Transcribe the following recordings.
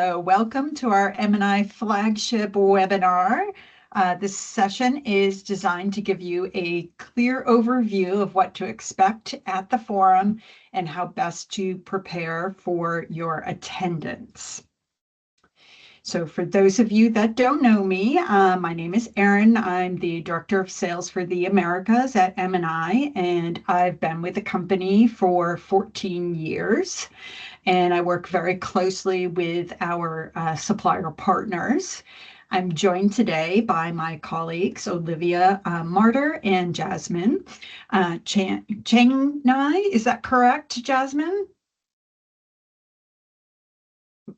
Welcome to our M&I Flagship webinar. This session is designed to give you a clear overview of what to expect at the forum and how best to prepare for your attendance. So for those of you that don't know me, my name is Erin. I'm the Director of Sales for the Americas at M&I, and I've been with the company for 14 years. And I work very closely with our supplier partners. I'm joined today by my colleagues, Olivia Martyr and Jasmine Chang Nai. Is that correct, Jasmine?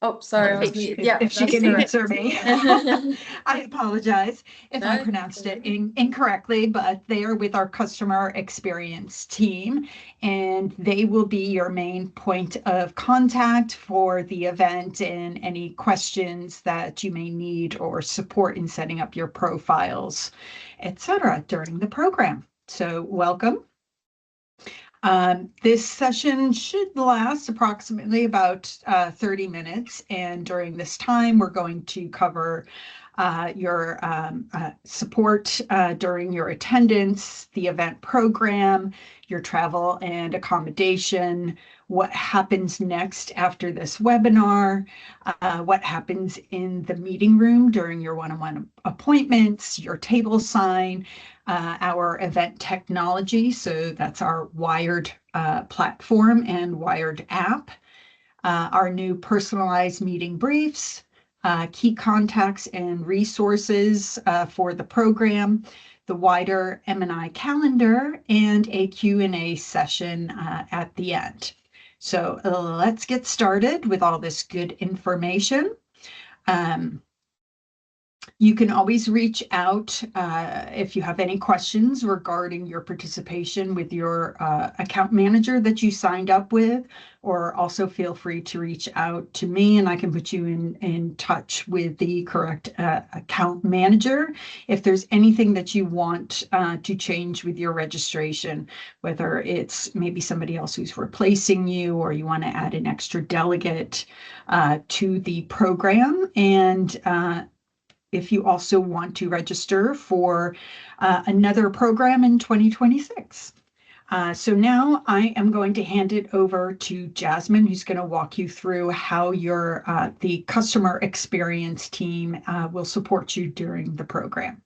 Oh, sorry, I was muted. Yeah, if she can answer me. I apologize if I pronounced it incorrectly, but they are with our customer experience team, and they will be your main point of contact for the event and any questions that you may need or support in setting up your profiles, etc. during the program. So welcome. This session should last approximately about 30 minutes, and during this time, we're going to cover your support during your attendance, the event program, your travel and accommodation, what happens next after this webinar, what happens in the meeting room during your one-on-one appointments, your table sign, our event technology. So that's our Wired platform and Wired app, our new personalized meeting briefs, key contacts and resources for the program, the wider M&I calendar, and a Q&A session at the end. So let's get started with all this good information. You can always reach out if you have any questions regarding your participation with your account manager that you signed up with, or also feel free to reach out to me and I can put you in touch with the correct account manager if there's anything that you want to change with your registration, whether it's maybe somebody else who's replacing you or you want to add an extra delegate to the program. And if you also want to register for another program in 2026. So now I am going to hand it over to Jasmine, who's going to walk you through how the customer experience team will support you during the program.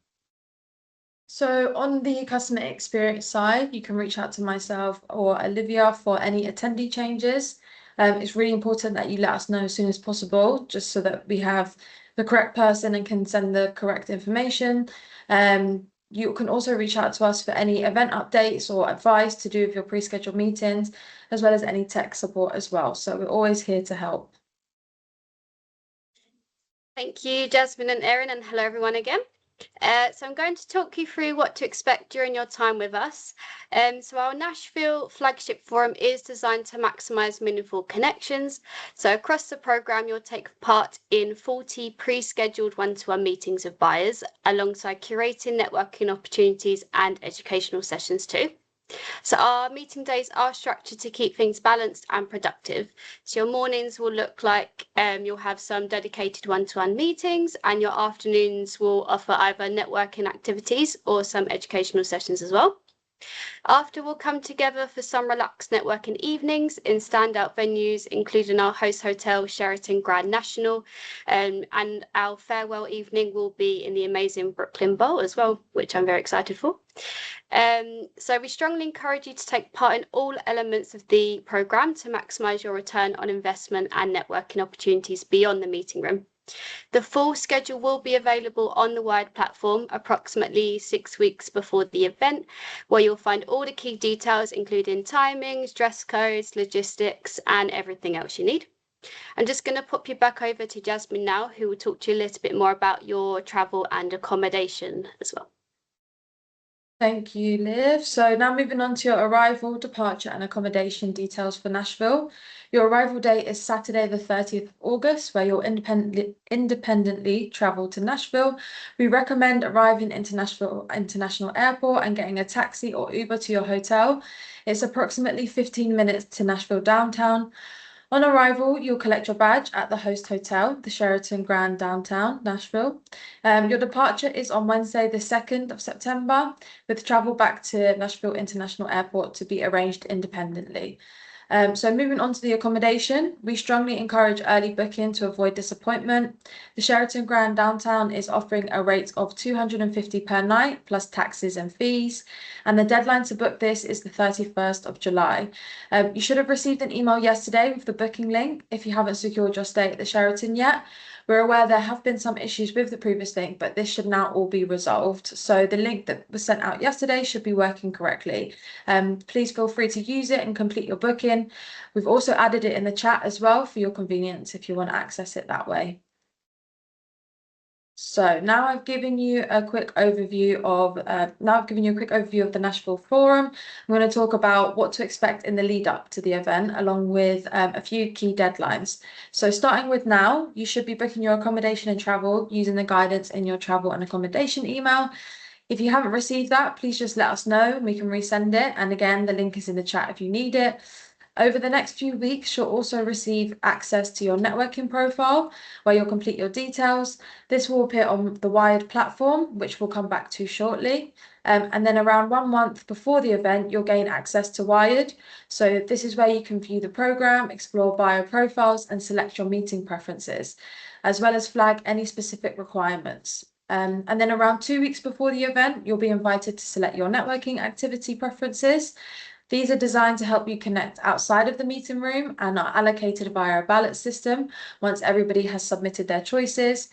So on the customer experience side, you can reach out to myself or Olivia for any attendee changes. It's really important that you let us know as soon as possible, just so that we have the correct person and can send the correct information. You can also reach out to us for any event updates or advice to do with your pre-scheduled meetings, as well as any tech support as well. So we're always here to help. Thank you, Jasmine and Erin, and hello everyone again. So I'm going to talk you through what to expect during your time with us. So our Nashville Flagship Forum is designed to maximise meaningful connections. So across the programme, you'll take part in 40 pre-scheduled one-to-one meetings with buyers, alongside curating networking opportunities and educational sessions too. So our meeting days are structured to keep things balanced and productive. So your mornings will look like you'll have some dedicated one-to-one meetings, and your afternoons will offer either networking activities or some educational sessions as well. After, we'll come together for some relaxed networking evenings in standout venues, including our host hotel, Sheraton Grand National, and our farewell evening will be in the amazing Brooklyn Bowl as well, which I'm very excited for. So we strongly encourage you to take part in all elements of the programme to maximise your return on investment and networking opportunities beyond the meeting room. The full schedule will be available on the Wired platform approximately 6 weeks before the event, where you'll find all the key details, including timings, dress codes, logistics, and everything else you need. I'm just going to pop you back over to Jasmine now, who will talk to you a little bit more about your travel and accommodation as well. Thank you, Liv. So now moving on to your arrival, departure and accommodation details for Nashville. Your arrival date is Saturday the 30th of August, where you'll independently travel to Nashville. We recommend arriving into Nashville International Airport and getting a taxi or Uber to your hotel. It's approximately 15 minutes to Nashville downtown. On arrival, you'll collect your badge at the host hotel, the Sheraton Grand Downtown, Nashville. Your departure is on Wednesday, the 2nd of September, with travel back to Nashville International Airport to be arranged independently. So moving on to the accommodation, we strongly encourage early booking to avoid disappointment. The Sheraton Grand Downtown is offering a rate of $250 per night plus taxes and fees, and the deadline to book this is the 31st of July. You should have received an email yesterday with the booking link if you haven't secured your stay at the Sheraton yet. We're aware there have been some issues with the previous link, but this should now all be resolved. So the link that was sent out yesterday should be working correctly. Please feel free to use it and complete your booking. We've also added it in the chat as well for your convenience if you want to access it that way. So now I've given you a quick overview of the Nashville Forum. I'm going to talk about what to expect in the lead up to the event, along with a few key deadlines. So starting with now, you should be booking your accommodation and travel using the guidance in your travel and accommodation email. If you haven't received that, please just let us know and we can resend it. And again, the link is in the chat if you need it. Over the next few weeks, you'll also receive access to your networking profile where you'll complete your details. This will appear on the Wired platform, which we'll come back to shortly. And then around 1 month before the event, you'll gain access to Wired. So this is where you can view the program, explore bio profiles, and select your meeting preferences, as well as flag any specific requirements. And then around 2 weeks before the event, you'll be invited to select your networking activity preferences. These are designed to help you connect outside of the meeting room and are allocated via a ballot system once everybody has submitted their choices.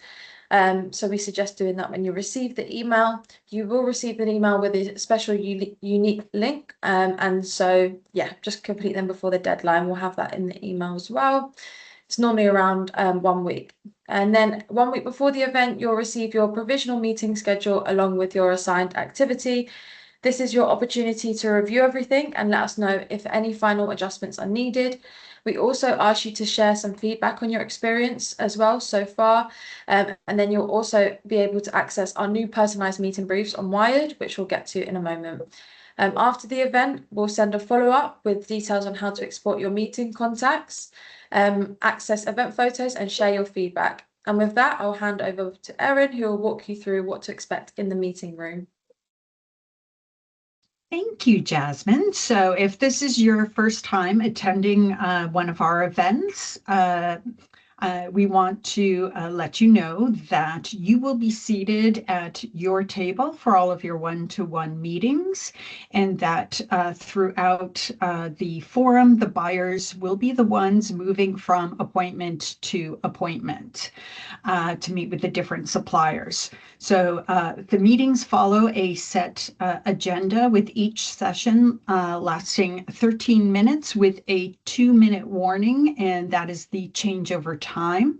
So we suggest doing that when you receive the email. You will receive an email with a special unique link. And so, yeah, just complete them before the deadline. We'll have that in the email as well. It's normally around 1 week. And then 1 week before the event, you'll receive your provisional meeting schedule along with your assigned activity. This is your opportunity to review everything and let us know if any final adjustments are needed. We also ask you to share some feedback on your experience as well so far. And then you'll also be able to access our new personalized meeting briefs on Wired, which we'll get to in a moment. After the event, we'll send a follow-up with details on how to export your meeting contacts, access event photos, and share your feedback. And with that, I'll hand over to Erin, who will walk you through what to expect in the meeting room. Thank you, Jasmine. So if this is your first time attending one of our events, we want to let you know that you will be seated at your table for all of your one-to-one meetings, and that throughout the forum, the buyers will be the ones moving from appointment to appointment to meet with the different suppliers. So the meetings follow a set agenda, with each session lasting 13 minutes with a 2-minute warning, and that is the changeover time.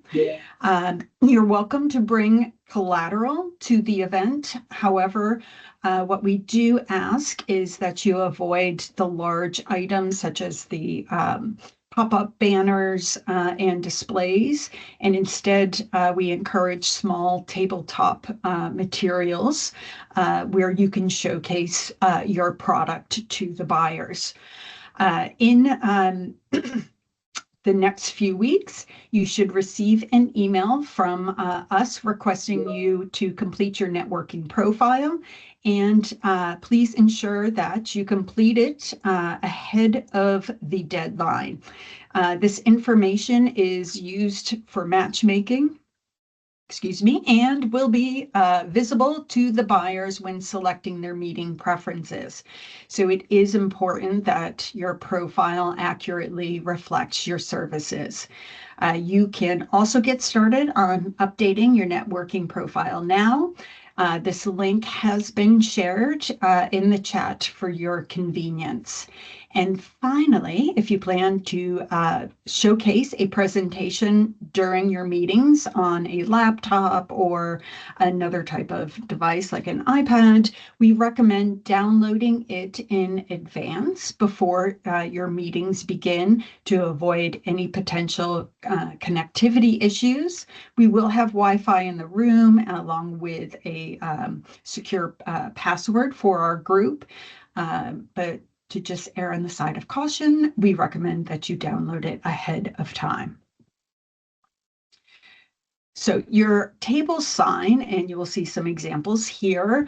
You're welcome to bring collateral to the event. However, what we do ask is that you avoid the large items such as the pop-up banners and displays, and instead we encourage small tabletop materials where you can showcase your product to the buyers. In the next few weeks, you should receive an email from us requesting you to complete your networking profile, and please ensure that you complete it ahead of the deadline. This information is used for matchmaking, and will be visible to the buyers when selecting their meeting preferences. So it is important that your profile accurately reflects your services. You can also get started on updating your networking profile now. This link has been shared in the chat for your convenience. And finally, if you plan to showcase a presentation during your meetings on a laptop or another type of device like an iPad, we recommend downloading it in advance before your meetings begin to avoid any potential connectivity issues. We will have Wi-Fi in the room along with a secure password for our group, but to just err on the side of caution, we recommend that you download it ahead of time. So your table sign, and you will see some examples here,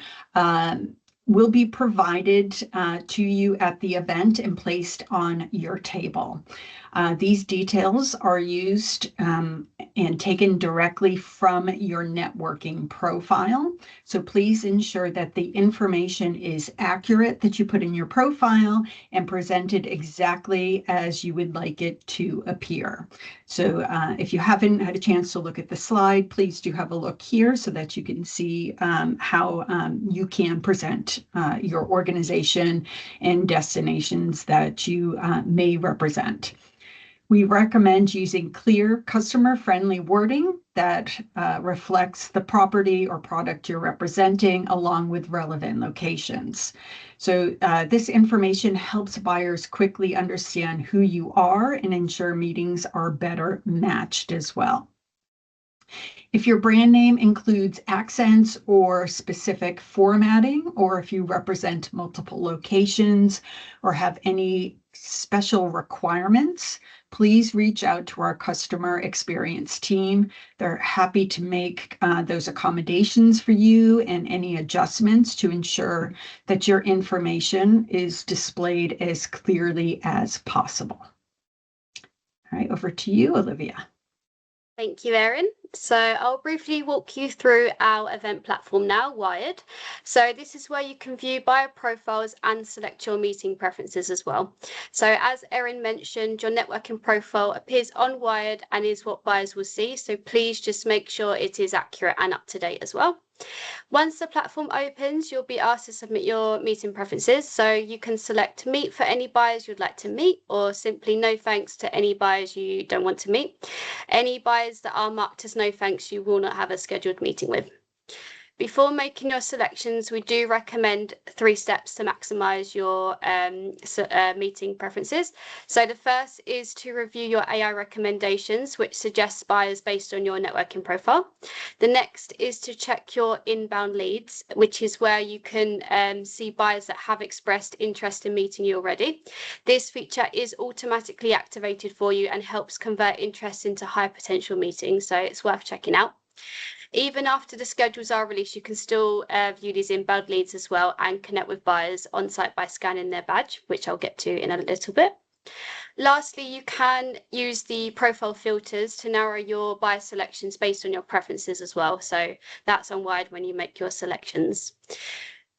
will be provided to you at the event and placed on your table. These details are used and taken directly from your networking profile. So please ensure that the information is accurate that you put in your profile and presented exactly as you would like it to appear. So if you haven't had a chance to look at the slide, please do have a look here so that you can see how you can present your organization and destinations that you may represent. We recommend using clear, customer-friendly wording that reflects the property or product you're representing, along with relevant locations. So this information helps buyers quickly understand who you are and ensure meetings are better matched as well. If your brand name includes accents or specific formatting, or if you represent multiple locations or have any special requirements, please reach out to our customer experience team. They're happy to make those accommodations for you and any adjustments to ensure that your information is displayed as clearly as possible. All right, over to you, Olivia. Thank you, Erin. So I'll briefly walk you through our event platform now, Wired. So this is where you can view buyer profiles and select your meeting preferences as well. So as Erin mentioned, your networking profile appears on Wired and is what buyers will see. So please just make sure it is accurate and up to date as well. Once the platform opens, you'll be asked to submit your meeting preferences. So you can select meet for any buyers you'd like to meet, or simply no thanks to any buyers you don't want to meet. Any buyers that are marked as no thanks, you will not have a scheduled meeting with. Before making your selections, we do recommend 3 steps to maximize your meeting preferences. So the first is to review your AI recommendations, which suggests buyers based on your networking profile. The next is to check your inbound leads, which is where you can see buyers that have expressed interest in meeting you already. This feature is automatically activated for you and helps convert interest into high potential meetings, so it's worth checking out. Even after the schedules are released, you can still view these inbound leads as well and connect with buyers on site by scanning their badge, which I'll get to in a little bit. Lastly, you can use the profile filters to narrow your buyer selections based on your preferences as well. So that's on Wired when you make your selections.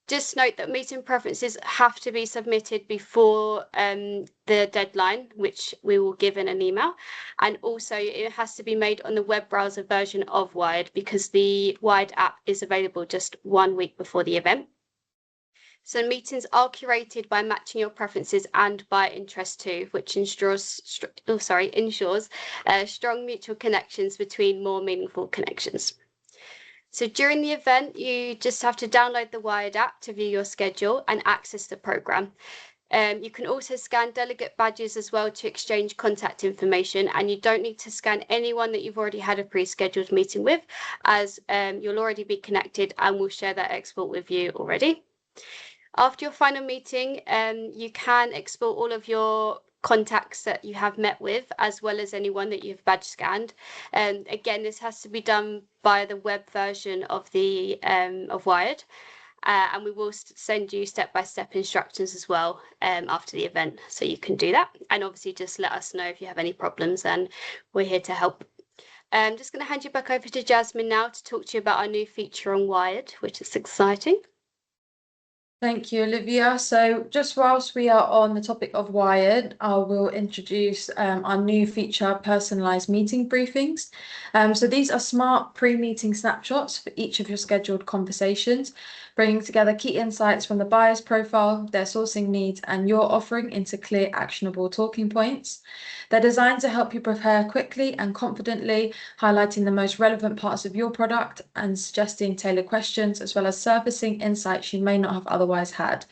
Just note that meeting preferences have to be submitted before the deadline, which we will give in an email. And also it has to be made on the web browser version of Wired, because the Wired app is available just 1 week before the event. So meetings are curated by matching your preferences and buyer interest too, which ensures strong mutual connections between more meaningful connections. So during the event, you just have to download the Wired app to view your schedule and access the program. You can also scan delegate badges as well to exchange contact information, and you don't need to scan anyone that you've already had a pre-scheduled meeting with, as you'll already be connected and we'll share that export with you already. After your final meeting, you can export all of your contacts that you have met with, as well as anyone that you've badge scanned. Again, this has to be done by the web version of the of Wired, and we will send you step-by-step instructions as well after the event, so you can do that. And obviously, just let us know if you have any problems, and we're here to help. I'm just going to hand you back over to Jasmine now to talk to you about our new feature on Wired, which is exciting. Thank you, Olivia. So just whilst we are on the topic of Wired, I will introduce our new feature, personalized meeting briefings. So these are smart pre-meeting snapshots for each of your scheduled conversations, bringing together key insights from the buyer's profile, their sourcing needs, and your offering into clear, actionable talking points. They're designed to help you prepare quickly and confidently, highlighting the most relevant parts of your product and suggesting tailored questions, as well as surfacing insights you may not have otherwise had.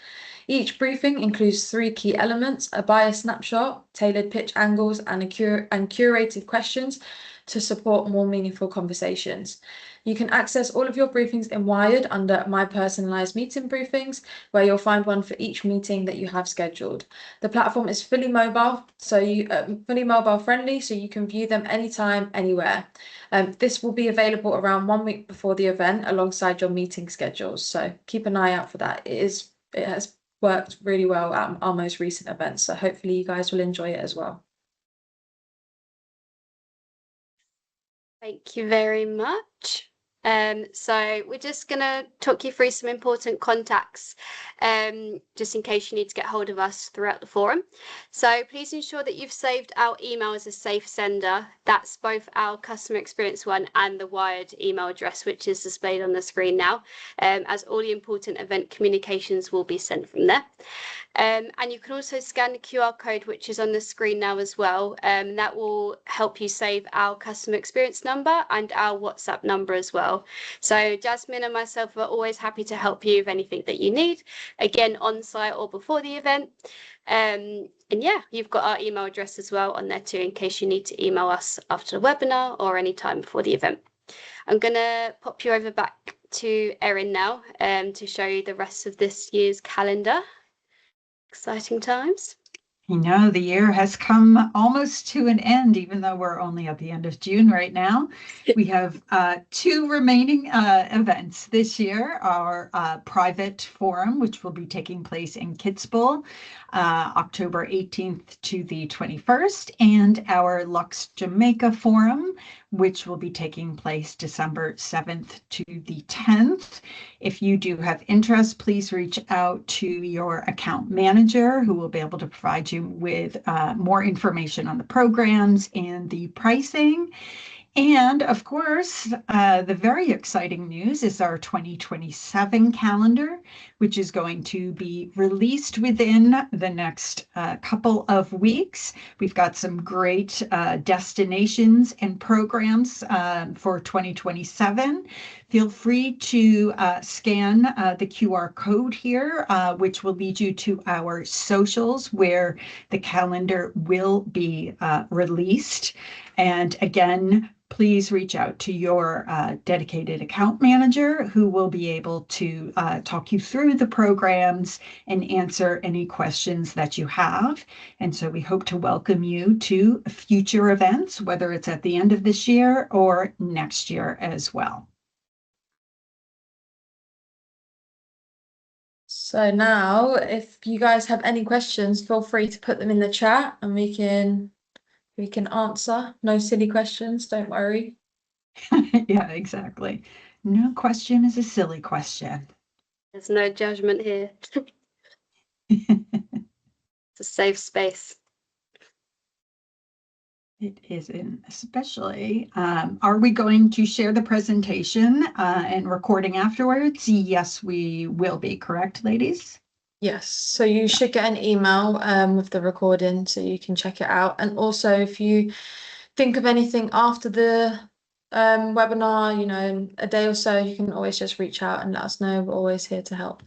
Each briefing includes 3 key elements: a buyer snapshot, tailored pitch angles, and curated questions to support more meaningful conversations. You can access all of your briefings in Wired under My Personalized Meeting Briefings, where you'll find one for each meeting that you have scheduled. The platform is fully mobile, fully mobile friendly, so you can view them anytime, anywhere. This will be available around 1 week before the event alongside your meeting schedules, so keep an eye out for that. It has worked really well at our most recent events, so hopefully you guys will enjoy it as well. Thank you very much. So we're just going to talk you through some important contacts, just in case you need to get hold of us throughout the forum. So please ensure that you've saved our email as a safe sender. That's both our customer experience one and the Wired email address, which is displayed on the screen now, as all the important event communications will be sent from there. And you can also scan the QR code, which is on the screen now as well. That will help you save our customer experience number and our WhatsApp number as well. So Jasmine and myself are always happy to help you with anything that you need, again, on site or before the event. And yeah, you've got our email address as well on there too, in case you need to email us after the webinar or any time before the event. I'm going to pop you over back to Erin now to show you the rest of this year's calendar. Exciting times. You know, the year has come almost to an end, even though we're only at the end of June right now. We have 2 remaining events this year. Our private forum, which will be taking place in Kitzbühel, October 18th to the 21st, and our Lux Jamaica forum, which will be taking place December 7th to the 10th. If you do have interest, please reach out to your account manager, who will be able to provide you with more information on the programs and the pricing. And of course, the very exciting news is our 2027 calendar, which is going to be released within the next couple of weeks. We've got some great destinations and programs for 2027. Feel free to scan the QR code here, which will lead you to our socials where the calendar will be released. And again, please reach out to your dedicated account manager, who will be able to talk you through the programs and answer any questions that you have. And so we hope to welcome you to future events, whether it's at the end of this year or next year as well. So now, if you guys have any questions, feel free to put them in the chat and we can answer. No silly questions, don't worry. Yeah, exactly. No question is a silly question. There's no judgment here. It's a safe space. It isn't, especially. Are we going to share the presentation and recording afterwards? Yes, we will be, correct, ladies? Yes, so you should get an email with the recording so you can check it out. And also, if you think of anything after the webinar, you know, in a day or so, you can always just reach out and let us know. We're always here to help.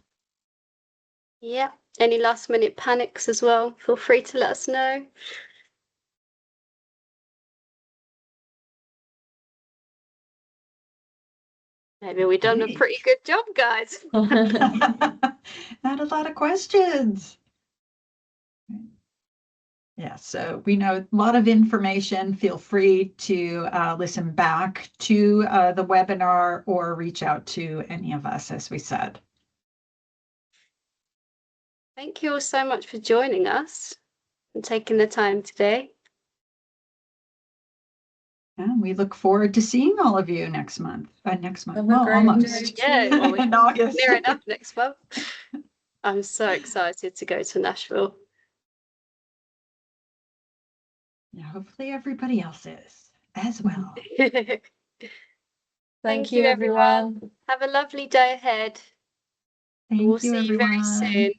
Yeah, any last minute panics as well, feel free to let us know. Maybe we've done a pretty good job, guys. Not a lot of questions. Yeah, so we know a lot of information. Feel free to listen back to the webinar or reach out to any of us, as we said. Thank you all so much for joining us and taking the time today. And we look forward to seeing all of you next month. Well, almost. Yeah, well, in August. Near enough next month. I'm so excited to go to Nashville. Yeah, hopefully everybody else is as well. Thank you, everyone. Have a lovely day ahead. We'll see you very soon.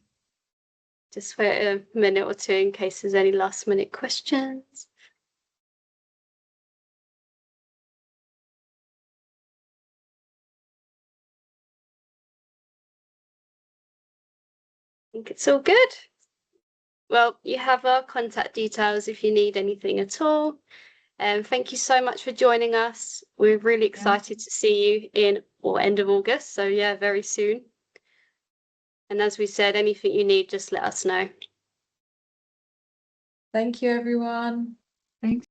Just wait a minute or two in case there's any last minute questions. I think it's all good. Well, you have our contact details if you need anything at all. Thank you so much for joining us. We're really excited to see you end of August. So yeah, very soon. And as we said, anything you need, just let us know. Thank you, everyone. Thanks.